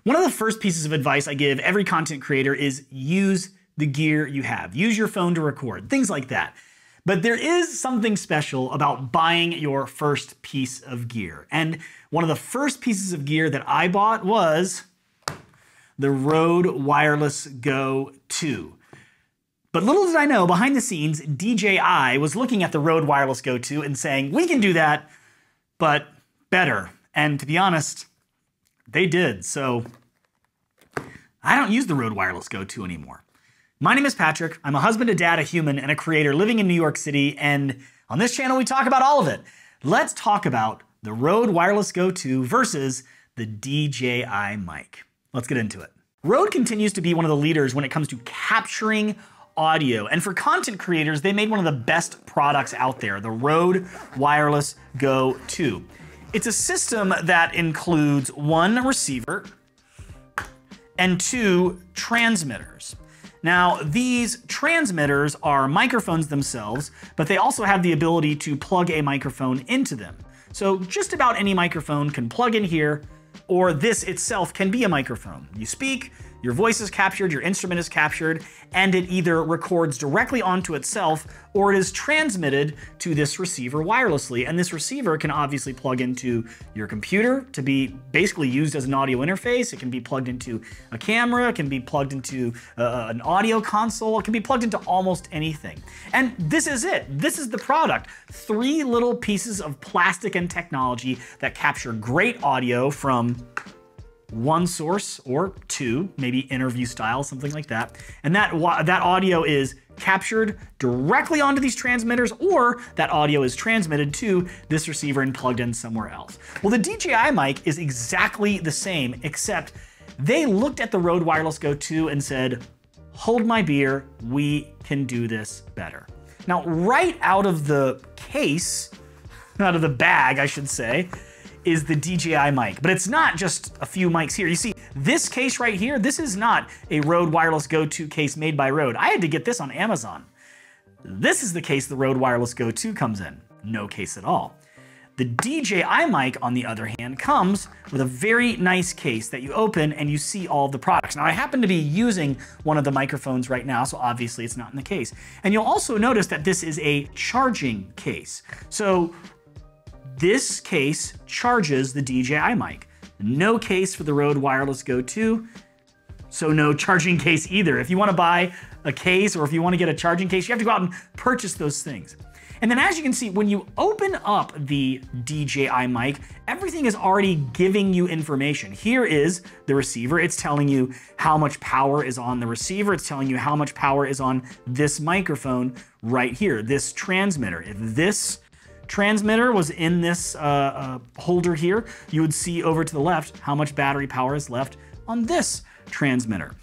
One of the first pieces of advice I give every content creator is use the gear you have. Use your phone to record, things like that. But there is something special about buying your first piece of gear. And one of the first pieces of gear that I bought was the Rode Wireless Go 2. But little did I know, behind the scenes, DJI was looking at the Rode Wireless Go 2 and saying, we can do that, but better. And to be honest, they did. So I don't use the Rode Wireless Go 2 anymore. My name is Patrick. I'm a husband, a dad, a human, and a creator living in New York City. And on this channel, we talk about all of it. Let's talk about the Rode Wireless Go 2 versus the DJI mic. Let's get into it. Rode continues to be one of the leaders when it comes to capturing audio. And for content creators, they made one of the best products out there, the Rode Wireless Go 2. It's a system that includes one receiver and two transmitters. Now, these transmitters are microphones themselves, but they also have the ability to plug a microphone into them. So just about any microphone can plug in here, or this itself can be a microphone. You speak, your voice is captured, your instrument is captured, and it either records directly onto itself or it is transmitted to this receiver wirelessly. And this receiver can obviously plug into your computer to be basically used as an audio interface. It can be plugged into a camera, it can be plugged into an audio console, it can be plugged into almost anything. And this is it. This is the product. 3 little pieces of plastic and technology that capture great audio from one source or 2, maybe interview style, something like that. And that audio is captured directly onto these transmitters, or that audio is transmitted to this receiver and plugged in somewhere else. Well, the DJI mic is exactly the same, except they looked at the Rode Wireless Go 2 and said, hold my beer, we can do this better. Now, right out of the case, out of the bag, I should say, is the DJI mic. But it's not just a few mics here. You see, this case right here, this is not a Rode Wireless Go 2 case made by Rode. I had to get this on Amazon. This is the case the Rode Wireless Go 2 comes in. No case at all. The DJI mic, on the other hand, comes with a very nice case that you open and you see all of the products. Now, I happen to be using one of the microphones right now, so obviously it's not in the case. And you'll also notice that this is a charging case. So this case charges the DJI mic. No case for the Rode Wireless Go 2, so no charging case either. If you want to buy a case or if you want to get a charging case, you have to go out and purchase those things. And then as you can see, when you open up the DJI mic, everything is already giving you information. Here is the receiver. It's telling you how much power is on the receiver. It's telling you how much power is on this microphone right here, this transmitter. If this transmitter was in this holder here, you would see over to the left how much battery power is left on this transmitter.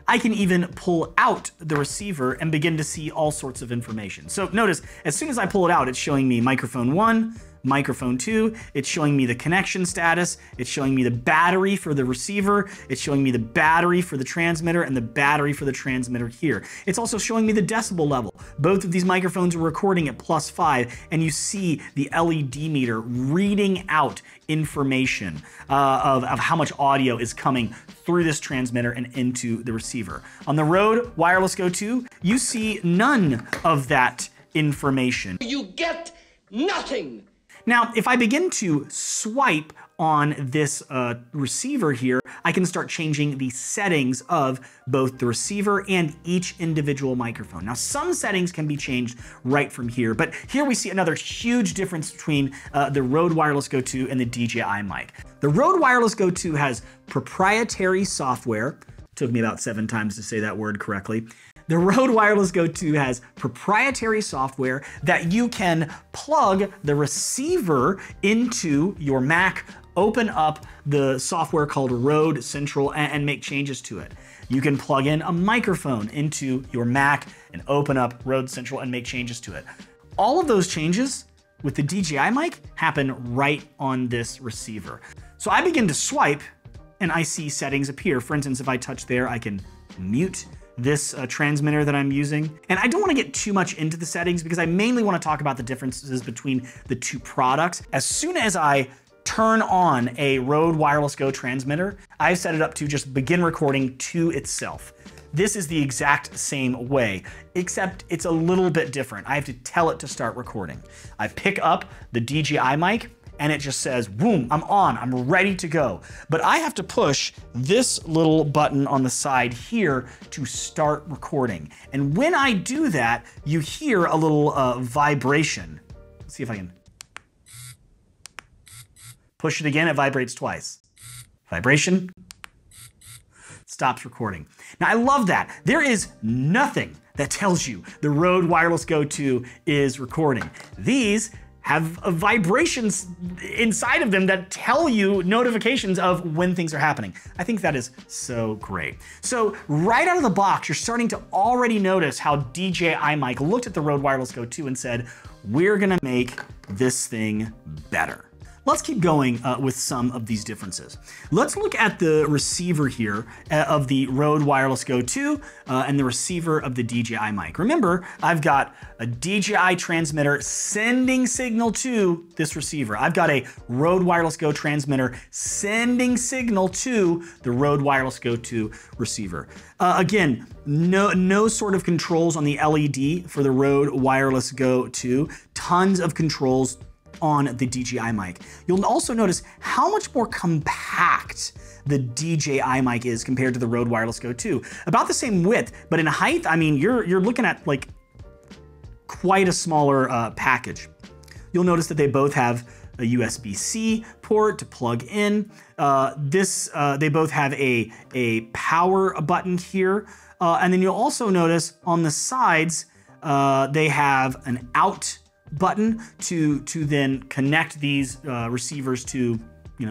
I can even pull out the receiver and begin to see all sorts of information. So notice, as soon as I pull it out, it's showing me microphone 1, microphone 2, it's showing me the connection status, it's showing me the battery for the receiver, it's showing me the battery for the transmitter and the battery for the transmitter here. It's also showing me the decibel level. Both of these microphones are recording at +5, and you see the LED meter reading out information of how much audio is coming through this transmitter and into the receiver. On the Rode Wireless Go 2, you see none of that information. You get nothing. Now, if I begin to swipe on this receiver here, I can start changing the settings of both the receiver and each individual microphone. Now, some settings can be changed right from here, but here we see another huge difference between the Rode Wireless Go 2 and the DJI mic. The Rode Wireless Go 2 has proprietary software. Took me about 7 times to say that word correctly. The Rode Wireless Go 2 has proprietary software that you can plug the receiver into your Mac, open up the software called Rode Central and make changes to it. You can plug in a microphone into your Mac and open up Rode Central and make changes to it. All of those changes with the DJI mic happen right on this receiver. So I begin to swipe and I see settings appear. For instance, if I touch there, I can mute this transmitter that I'm using. And I don't want to get too much into the settings because I mainly want to talk about the differences between the two products. As soon as I turn on a Rode Wireless Go transmitter, I've set it up to just begin recording to itself. This is the exact same way, except it's a little bit different. I have to tell it to start recording. I pick up the DJI mic and it just says, boom, I'm on, I'm ready to go. But I have to push this little button on the side here to start recording. And when I do that, you hear a little vibration. Let's see if I can push it again, it vibrates twice. Vibration, stops recording. Now I love that. There is nothing that tells you the Rode Wireless Go 2 is recording. These have vibrations inside of them that tell you notifications of when things are happening. I think that is so great. So right out of the box, you're starting to already notice how DJI Mic looked at the Rode Wireless Go 2 and said, we're gonna make this thing better. Let's keep going with some of these differences. Let's look at the receiver here of the Rode Wireless Go 2 and the receiver of the DJI Mic. Remember, I've got a DJI transmitter sending signal to this receiver. I've got a Rode Wireless Go transmitter sending signal to the Rode Wireless Go 2 receiver. Again, no sort of controls on the LED for the Rode Wireless Go 2. Tons of controls on the DJI mic. You'll also notice how much more compact the DJI mic is compared to the Rode Wireless Go 2. About the same width, but in height, I mean, you're looking at like quite a smaller package. You'll notice that they both have a USB-C port to plug in. They both have a power button here. And then you'll also notice on the sides, they have an out button to then connect these receivers to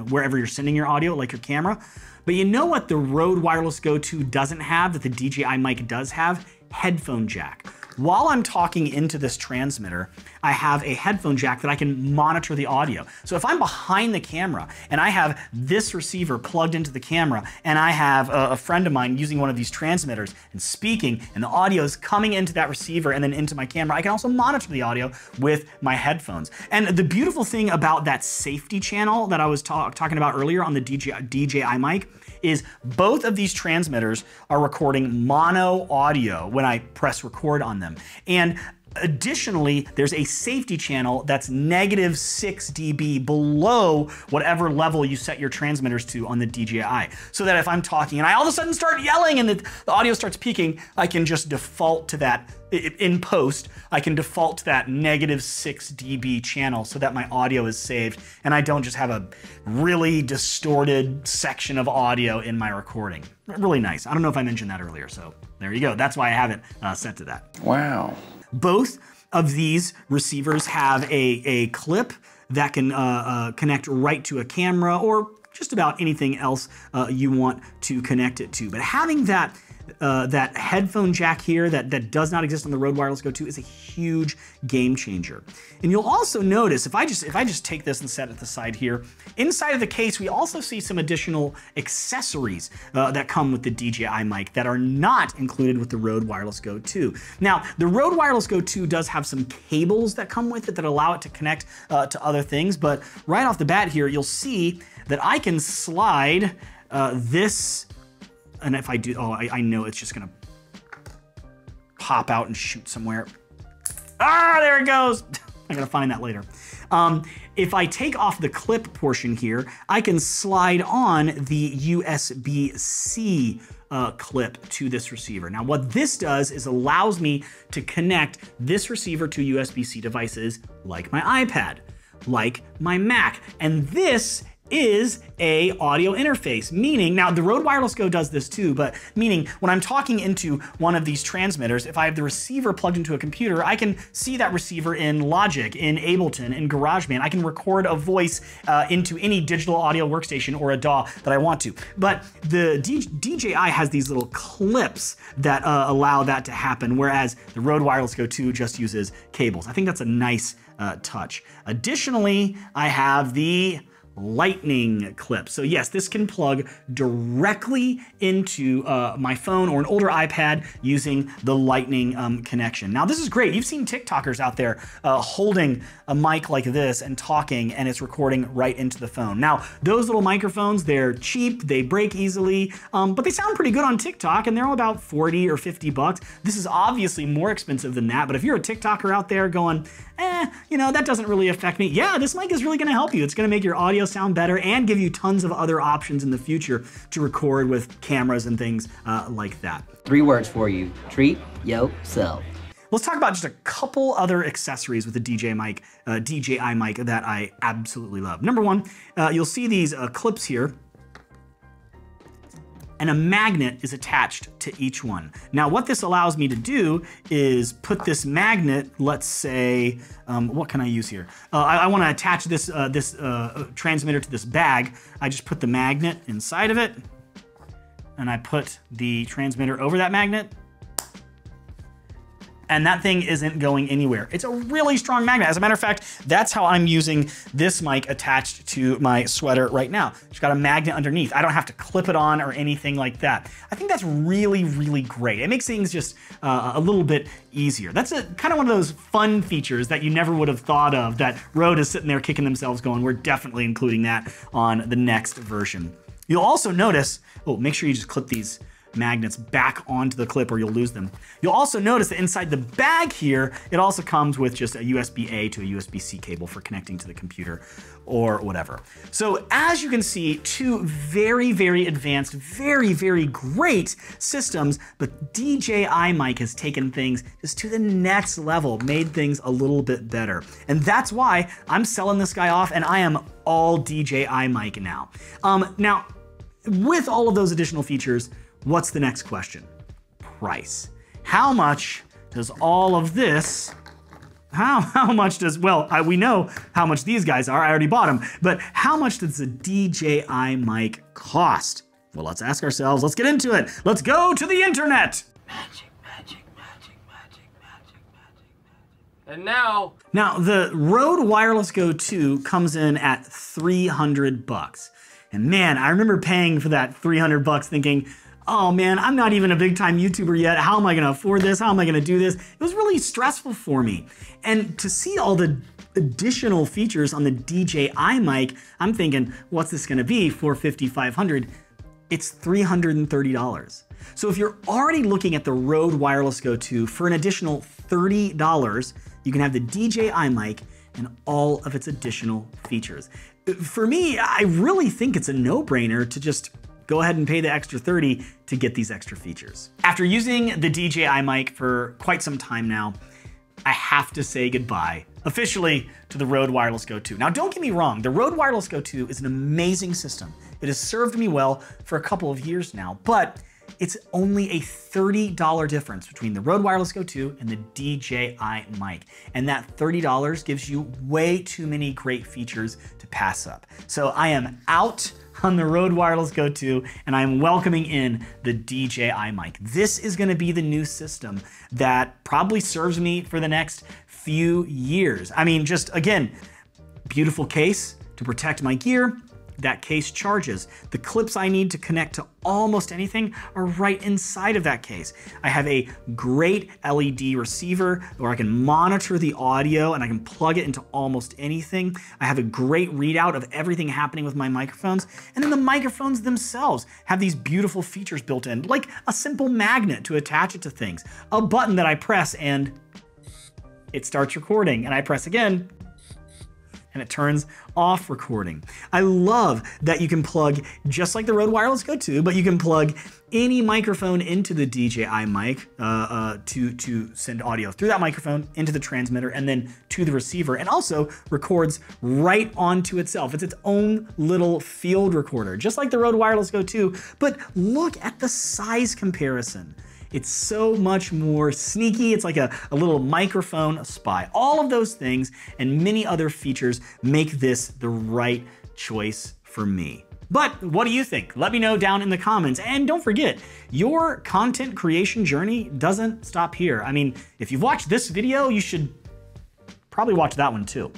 wherever you're sending your audio, like your camera. But you know what the Rode Wireless Go 2 doesn't have that the DJI mic does have? Headphone jack. While I'm talking into this transmitter, I have a headphone jack that I can monitor the audio. So if I'm behind the camera and I have this receiver plugged into the camera and I have a friend of mine using one of these transmitters and speaking and the audio is coming into that receiver and then into my camera, I can also monitor the audio with my headphones. And the beautiful thing about that safety channel that I was talking about earlier on the DJI mic is both of these transmitters are recording mono audio when I press record on them. And additionally, there's a safety channel that's -6 dB below whatever level you set your transmitters to on the DJI. So that if I'm talking and I all of a sudden start yelling and the audio starts peaking, I can just default to that. In post, I can default to that -6 dB channel so that my audio is saved and I don't just have a really distorted section of audio in my recording. Really nice. I don't know if I mentioned that earlier, so there you go. That's why I have it set to that. Wow. Both of these receivers have a clip that can connect right to a camera or just about anything else you want to connect it to. But having that headphone jack here that does not exist on the Rode Wireless Go 2 is a huge game changer. And you'll also notice, if I just take this and set it to the side here, inside of the case we also see some additional accessories that come with the DJI mic that are not included with the Rode Wireless Go 2. Now, the Rode Wireless Go 2 does have some cables that come with it that allow it to connect to other things, but right off the bat here, you'll see that I can slide this. And if I do, I know it's just gonna pop out and shoot somewhere. Ah, there it goes. I'm gonna find that later. If I take off the clip portion here, I can slide on the USB-C clip to this receiver. Now what this does is allows me to connect this receiver to USB-C devices like my iPad, like my Mac, and this is a audio interface, meaning, now the Rode Wireless Go does this too, but meaning when I'm talking into one of these transmitters, if I have the receiver plugged into a computer, I can see that receiver in Logic, in Ableton, in GarageBand. I can record a voice into any digital audio workstation or a DAW that I want to. But the DJI has these little clips that allow that to happen, whereas the Rode Wireless Go 2 just uses cables. I think that's a nice touch. Additionally, I have the lightning clip. So yes, this can plug directly into my phone or an older iPad using the lightning connection. Now this is great. You've seen TikTokers out there holding a mic like this and talking, and it's recording right into the phone. Now those little microphones, they're cheap, they break easily, but they sound pretty good on TikTok, and they're all about 40 or 50 bucks. This is obviously more expensive than that, but if you're a TikToker out there going, you know, that doesn't really affect me. Yeah, this mic is really gonna help you. It's gonna make your audio sound better and give you tons of other options in the future to record with cameras and things like that. 3 words for you: treat yourself. Let's talk about just a couple other accessories with the DJI Mic that I absolutely love. Number one, you'll see these clips here, and a magnet is attached to each one. Now what this allows me to do is put this magnet, let's say, what can I use here? I wanna attach this, transmitter to this bag. I just put the magnet inside of it, and I put the transmitter over that magnet, and that thing isn't going anywhere. It's a really strong magnet. As a matter of fact, that's how I'm using this mic attached to my sweater right now. It's got a magnet underneath. I don't have to clip it on or anything like that. I think that's really, really great. It makes things just a little bit easier. That's kind of one of those fun features that you never would have thought of, that Rode is sitting there kicking themselves going, we're definitely including that on the next version. You'll also notice, oh, make sure you just clip these magnets back onto the clip or you'll lose them. You'll also notice that inside the bag here, it also comes with just a USB-A to a USB-C cable for connecting to the computer or whatever. So as you can see, 2 very, very advanced, very, very great systems, but DJI Mic has taken things just to the next level, made things a little bit better. And that's why I'm selling this guy off, and I am all DJI Mic now. Now, with all of those additional features, what's the next question? Price. How much does all of this, how much does, well, we know how much these guys are, I already bought them, but how much does the DJI Mic cost? Well, let's ask ourselves, let's get into it. Let's go to the internet. Magic, magic, magic, magic, magic, magic, magic. And now the Rode Wireless Go 2 comes in at 300 bucks. And man, I remember paying for that 300 bucks thinking, oh man, I'm not even a big time YouTuber yet. How am I gonna afford this? How am I gonna do this? It was really stressful for me. And to see all the additional features on the DJI Mic, I'm thinking, what's this gonna be? $450, $500? It's $330. So if you're already looking at the Rode Wireless Go 2 for an additional $30, you can have the DJI Mic and all of its additional features. For me, I really think it's a no-brainer to just go ahead and pay the extra $30 to get these extra features. After using the DJI Mic for quite some time now, I have to say goodbye officially to the Rode Wireless Go 2. Now don't get me wrong, the Rode Wireless Go 2 is an amazing system. It has served me well for a couple of years now, but it's only a $30 difference between the Rode Wireless Go 2 and the DJI Mic. And that $30 gives you way too many great features to pass up. So I am out on the Rode Wireless Go 2, and I'm welcoming in the DJI Mic. This is gonna be the new system that probably serves me for the next few years. I mean, just again, beautiful case to protect my gear. That case charges. The clips I need to connect to almost anything are right inside of that case. I have a great LED receiver where I can monitor the audio and I can plug it into almost anything. I have a great readout of everything happening with my microphones. And then the microphones themselves have these beautiful features built in, like a simple magnet to attach it to things, a button that I press and it starts recording, and I press again and it turns off recording. I love that you can plug, just like the Rode Wireless Go 2, but you can plug any microphone into the DJI Mic to send audio through that microphone into the transmitter and then to the receiver, and also records right onto itself. It's its own little field recorder, just like the Rode Wireless Go 2, but look at the size comparison. It's so much more sneaky. It's like a little microphone spy. All of those things and many other features make this the right choice for me. But what do you think? Let me know down in the comments. And don't forget, your content creation journey doesn't stop here. I mean, if you've watched this video, you should probably watch that one too.